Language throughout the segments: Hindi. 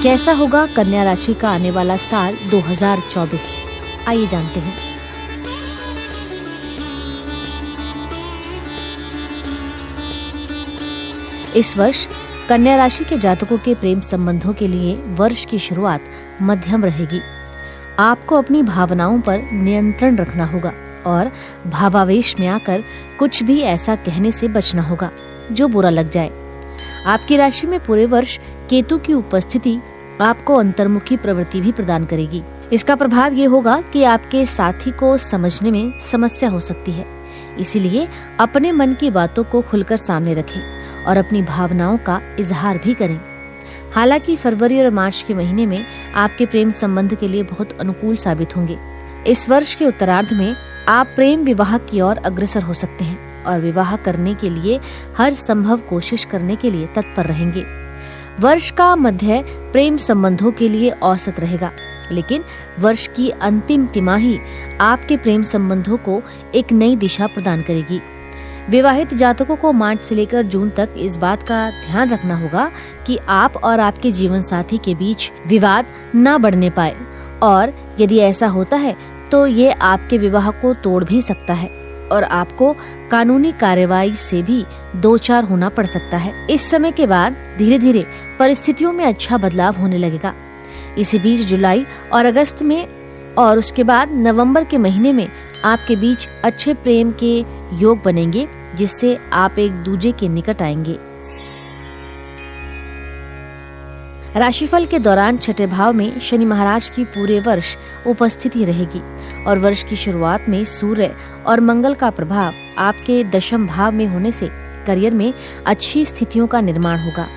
कैसा होगा कन्या राशि का आने वाला साल 2024? आइए जानते हैं। इस वर्ष कन्या राशि के जातकों के प्रेम संबंधों के लिए वर्ष की शुरुआत मध्यम रहेगी। आपको अपनी भावनाओं पर नियंत्रण रखना होगा और भावावेश में आकर कुछ भी ऐसा कहने से बचना होगा जो बुरा लग जाए। आपकी राशि में पूरे वर्ष केतु की उपस्थिति आपको अंतर्मुखी प्रवृत्ति भी प्रदान करेगी। इसका प्रभाव ये होगा कि आपके साथी को समझने में समस्या हो सकती है, इसीलिए अपने मन की बातों को खुलकर सामने रखें और अपनी भावनाओं का इजहार भी करें। हालांकि फरवरी और मार्च के महीने में आपके प्रेम संबंध के लिए बहुत अनुकूल साबित होंगे। इस वर्ष के उत्तरार्ध में आप प्रेम विवाह की ओर अग्रसर हो सकते हैं और विवाह करने के लिए हर संभव कोशिश करने के लिए तत्पर रहेंगे। वर्ष का मध्य प्रेम संबंधों के लिए औसत रहेगा, लेकिन वर्ष की अंतिम तिमाही आपके प्रेम संबंधों को एक नई दिशा प्रदान करेगी। विवाहित जातकों को मार्च से लेकर जून तक इस बात का ध्यान रखना होगा कि आप और आपके जीवन साथी के बीच विवाद न बढ़ने पाए, और यदि ऐसा होता है तो ये आपके विवाह को तोड़ भी सकता है और आपको कानूनी कार्रवाई से भी दो चार होना पड़ सकता है। इस समय के बाद धीरे धीरे परिस्थितियों में अच्छा बदलाव होने लगेगा। इसी बीच जुलाई और अगस्त में और उसके बाद नवंबर के महीने में आपके बीच अच्छे प्रेम के योग बनेंगे, जिससे आप एक दूजे के निकट आएंगे। राशिफल के दौरान छठे भाव में शनि महाराज की पूरे वर्ष उपस्थिति रहेगी और वर्ष की शुरुआत में सूर्य और मंगल का प्रभाव आपके दशम भाव में होने से करियर में अच्छी स्थितियों का निर्माण होगा।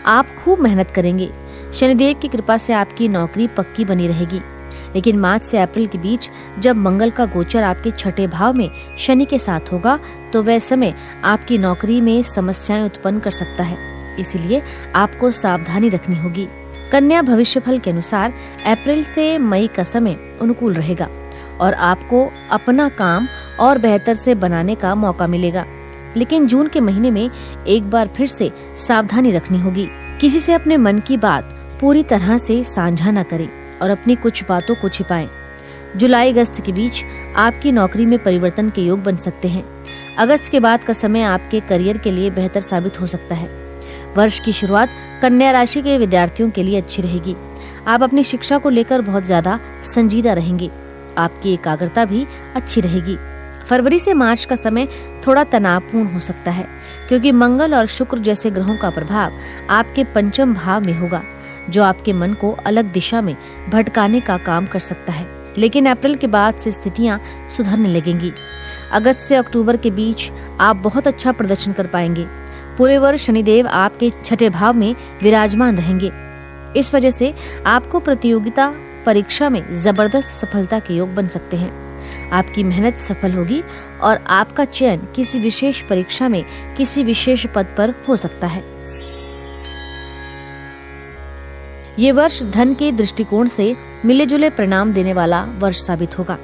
आप खूब मेहनत करेंगे। शनिदेव की कृपा से आपकी नौकरी पक्की बनी रहेगी, लेकिन मार्च से अप्रैल के बीच जब मंगल का गोचर आपके छठे भाव में शनि के साथ होगा तो वह समय आपकी नौकरी में समस्याएं उत्पन्न कर सकता है, इसीलिए आपको सावधानी रखनी होगी। कन्या भविष्यफल के अनुसार अप्रैल से मई का समय अनुकूल रहेगा और आपको अपना काम और बेहतर से बनाने का मौका मिलेगा, लेकिन जून के महीने में एक बार फिर से सावधानी रखनी होगी। किसी से अपने मन की बात पूरी तरह से साझा न करें और अपनी कुछ बातों को छिपाएं। जुलाई अगस्त के बीच आपकी नौकरी में परिवर्तन के योग बन सकते हैं। अगस्त के बाद का समय आपके करियर के लिए बेहतर साबित हो सकता है। वर्ष की शुरुआत कन्या राशि के विद्यार्थियों के लिए अच्छी रहेगी। आप अपनी शिक्षा को लेकर बहुत ज्यादा संजीदा रहेंगे। आपकी एकाग्रता भी अच्छी रहेगी। फरवरी से मार्च का समय थोड़ा तनावपूर्ण हो सकता है, क्योंकि मंगल और शुक्र जैसे ग्रहों का प्रभाव आपके पंचम भाव में होगा, जो आपके मन को अलग दिशा में भटकाने का काम कर सकता है। लेकिन अप्रैल के बाद से स्थितियां सुधरने लगेंगी। अगस्त से अक्टूबर के बीच आप बहुत अच्छा प्रदर्शन कर पाएंगे। पूरे वर्ष शनिदेव आपके छठे भाव में विराजमान रहेंगे। इस वजह से आपको प्रतियोगिता परीक्षा में जबरदस्त सफलता के योग बन सकते हैं। आपकी मेहनत सफल होगी और आपका चयन किसी विशेष परीक्षा में किसी विशेष पद पर हो सकता है। ये वर्ष धन के दृष्टिकोण से मिले जुले परिणाम देने वाला वर्ष साबित होगा।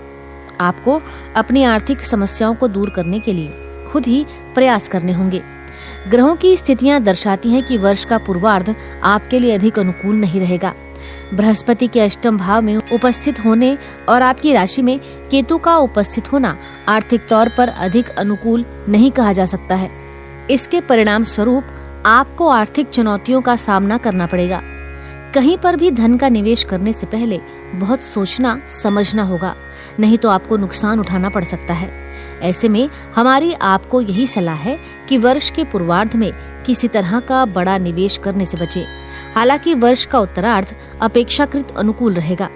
आपको अपनी आर्थिक समस्याओं को दूर करने के लिए खुद ही प्रयास करने होंगे। ग्रहों की स्थितियां दर्शाती हैं कि वर्ष का पूर्वार्ध आपके लिए अधिक अनुकूल नहीं रहेगा। बृहस्पति के अष्टम भाव में उपस्थित होने और आपकी राशि में केतु का उपस्थित होना आर्थिक तौर पर अधिक अनुकूल नहीं कहा जा सकता है। इसके परिणाम स्वरूप आपको आर्थिक चुनौतियों का सामना करना पड़ेगा। कहीं पर भी धन का निवेश करने से पहले बहुत सोचना समझना होगा, नहीं तो आपको नुकसान उठाना पड़ सकता है। ऐसे में हमारी आपको यही सलाह है कि वर्ष के पूर्वार्ध में किसी तरह का बड़ा निवेश करने से बचें। हालांकि वर्ष का उत्तरार्ध अपेक्षाकृत अनुकूल रहेगा।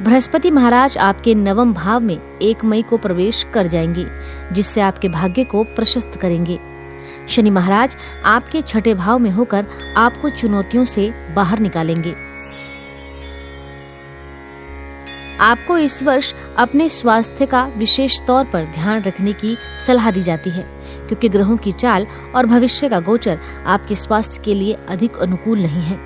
बृहस्पति महाराज आपके नवम भाव में 1 मई को प्रवेश कर जाएंगे, जिससे आपके भाग्य को प्रशस्त करेंगे। शनि महाराज आपके छठे भाव में होकर आपको चुनौतियों से बाहर निकालेंगे। आपको इस वर्ष अपने स्वास्थ्य का विशेष तौर पर ध्यान रखने की सलाह दी जाती है, क्योंकि ग्रहों की चाल और भविष्य का गोचर आपके स्वास्थ्य के लिए अधिक अनुकूल नहीं है।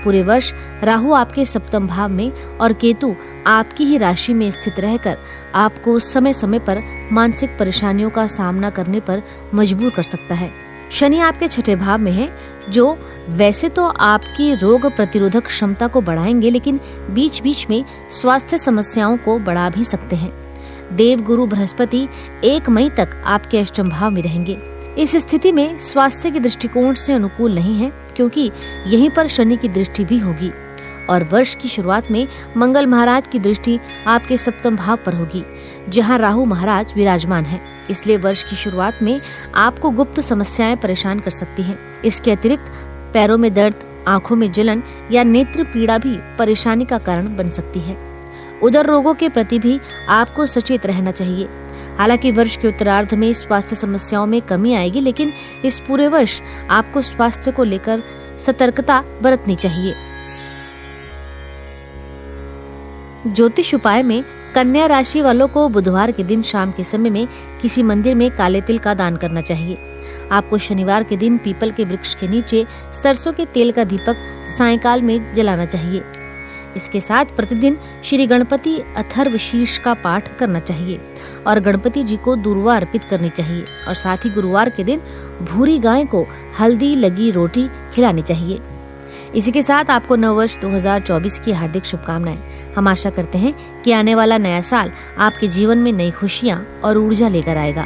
पूरे वर्ष राहु आपके सप्तम भाव में और केतु आपकी ही राशि में स्थित रहकर आपको समय समय पर मानसिक परेशानियों का सामना करने पर मजबूर कर सकता है। शनि आपके छठे भाव में है, जो वैसे तो आपकी रोग प्रतिरोधक क्षमता को बढ़ाएंगे, लेकिन बीच बीच में स्वास्थ्य समस्याओं को बढ़ा भी सकते हैं। देव गुरु बृहस्पति 1 मई तक आपके अष्टम भाव में रहेंगे। इस स्थिति में स्वास्थ्य के दृष्टिकोण से अनुकूल नहीं है, क्योंकि यहीं पर शनि की दृष्टि भी होगी और वर्ष की शुरुआत में मंगल महाराज की दृष्टि आपके सप्तम भाव पर होगी, जहां राहु महाराज विराजमान है। इसलिए वर्ष की शुरुआत में आपको गुप्त समस्याएं परेशान कर सकती हैं। इसके अतिरिक्त पैरों में दर्द, आंखों में जलन या नेत्र पीड़ा भी परेशानी का कारण बन सकती है। उदर रोगों के प्रति भी आपको सचेत रहना चाहिए। हालांकि वर्ष के उत्तरार्ध में स्वास्थ्य समस्याओं में कमी आएगी, लेकिन इस पूरे वर्ष आपको स्वास्थ्य को लेकर सतर्कता बरतनी चाहिए। ज्योतिष उपाय में कन्या राशि वालों को बुधवार के दिन शाम के समय में किसी मंदिर में काले तिल का दान करना चाहिए। आपको शनिवार के दिन पीपल के वृक्ष के नीचे सरसों के तेल का दीपक सायंकाल में जलाना चाहिए। इसके साथ प्रतिदिन श्री गणपति अथर्व शीर्ष का पाठ करना चाहिए और गणपति जी को दूर्वा अर्पित करनी चाहिए और साथ ही गुरुवार के दिन भूरी गाय को हल्दी लगी रोटी खिलानी चाहिए। इसी के साथ आपको नववर्ष 2024 की हार्दिक शुभकामनाएं। हम आशा करते हैं कि आने वाला नया साल आपके जीवन में नई खुशियां और ऊर्जा लेकर आएगा।